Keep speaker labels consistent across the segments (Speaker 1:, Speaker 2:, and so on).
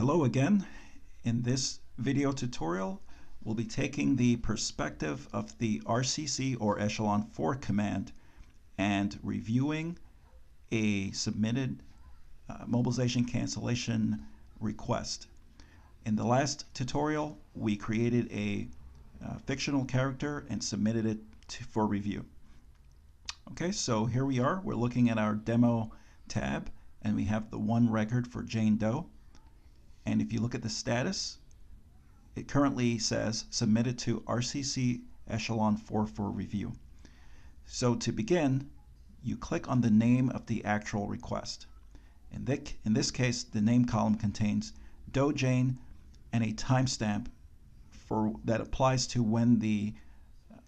Speaker 1: Hello again. In this video tutorial, we'll be taking the perspective of the RCC or Echelon 4 command and reviewing a submitted mobilization cancellation request. In the last tutorial, we created a fictional character and submitted it for review. Okay, so here we are. We're looking at our demo tab, and we have the one record for Jane Doe. And if you look at the status, it currently says submitted to RCC Echelon 4 for review. So to begin, you click on the name of the actual request. In this case, the name column contains Doe Jane and a timestamp that applies to when the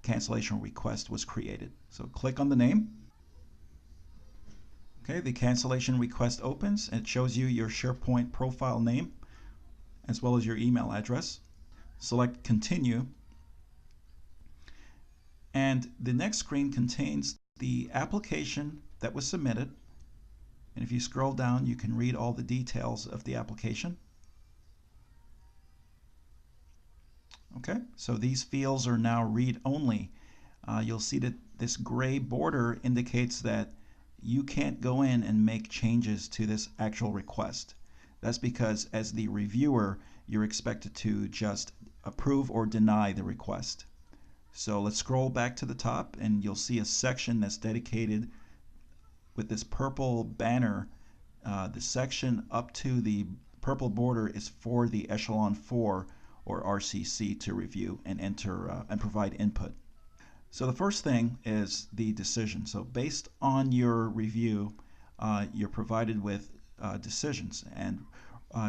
Speaker 1: cancellation request was created. So click on the name. Okay, the cancellation request opens and it shows you your SharePoint profile name as well as your email address. Select Continue, and the next screen contains the application that was submitted, and if you scroll down you can read all the details of the application. Okay, so these fields are now read-only. You'll see that this gray border indicates that you can't go in and make changes to this actual request. That's because as the reviewer, you're expected to just approve or deny the request. So let's scroll back to the top and you'll see a section that's dedicated with this purple banner. The section up to the purple border is for the Echelon 4 or RCC to review and enter and provide input. So the first thing is the decision. So based on your review, you're provided with decisions, and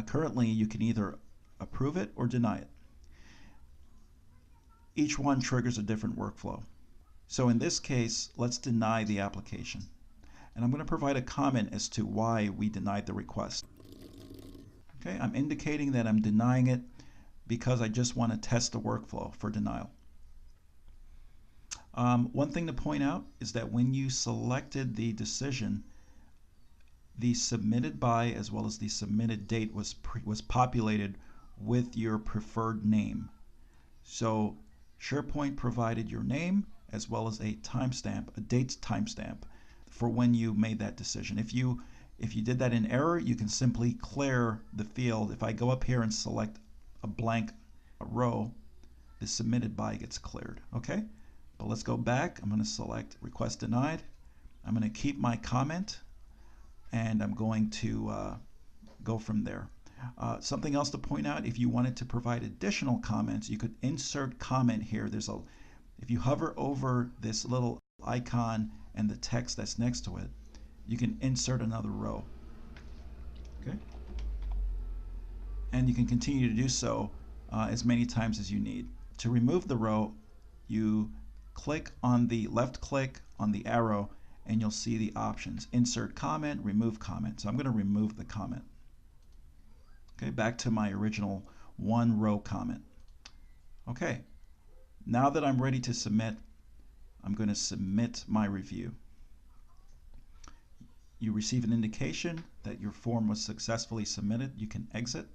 Speaker 1: currently you can either approve it or deny it. Each one triggers a different workflow. So in this case, let's deny the application, and I'm going to provide a comment as to why we denied the request. Okay, I'm indicating that I'm denying it because I just want to test the workflow for denial. One thing to point out is that when you selected the decision, the submitted by as well as the submitted date was populated with your preferred name. So SharePoint provided your name as well as a timestamp, a date timestamp for when you made that decision. If you did that in error, you can simply clear the field. If I go up here and select a blank row, the submitted by gets cleared. Okay, but let's go back. I'm going to select request denied. I'm going to keep my comment, and I'm going to go from there. Something else to point out, if you wanted to provide additional comments, you could insert comment here. If you hover over this little icon and the text that's next to it, you can insert another row. Okay, and you can continue to do so as many times as you need. To remove the row, you click on the left click on the arrow and you'll see the options: insert comment, remove comment. So I'm going to remove the comment. Okay, back to my original one row comment. Okay, now that I'm ready to submit, I'm going to submit my review. You receive an indication that your form was successfully submitted. You can exit.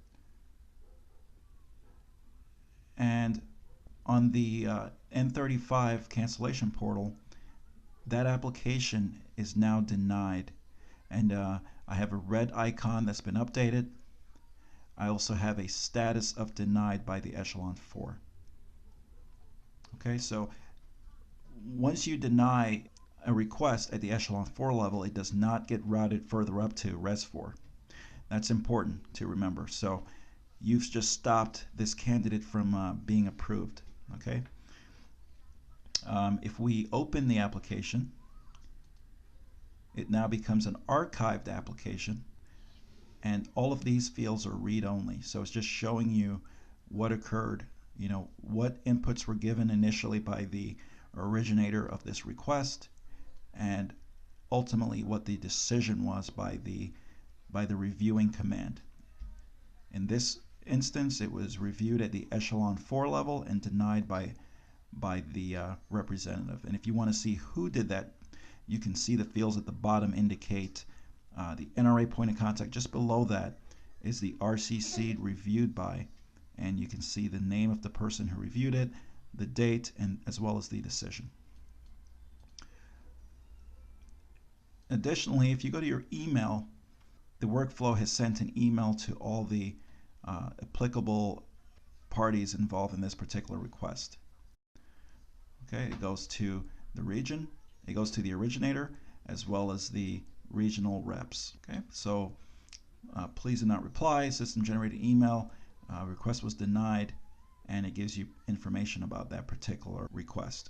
Speaker 1: And on the N35 cancellation portal, that application is now denied, and I have a red icon that's been updated. I also have a status of denied by the Echelon 4. Okay, so once you deny a request at the Echelon 4 level, it does not get routed further up to Res 4. That's important to remember. So you've just stopped this candidate from being approved. Okay. If we open the application, it now becomes an archived application, and all of these fields are read-only. So it's just showing you what occurred, what inputs were given initially by the originator of this request, and ultimately what the decision was by the reviewing command. In this instance, it was reviewed at the Echelon 4 level and denied by the representative. And if you want to see who did that, you can see the fields at the bottom indicate the NRA point of contact. Just below that is the RCC reviewed by, and you can see the name of the person who reviewed it, the date, and as well as the decision. Additionally, if you go to your email, the workflow has sent an email to all the applicable parties involved in this particular request. Okay, it goes to the region, it goes to the originator, as well as the regional reps. Okay, so please do not reply. System generated email, request was denied, and it gives you information about that particular request.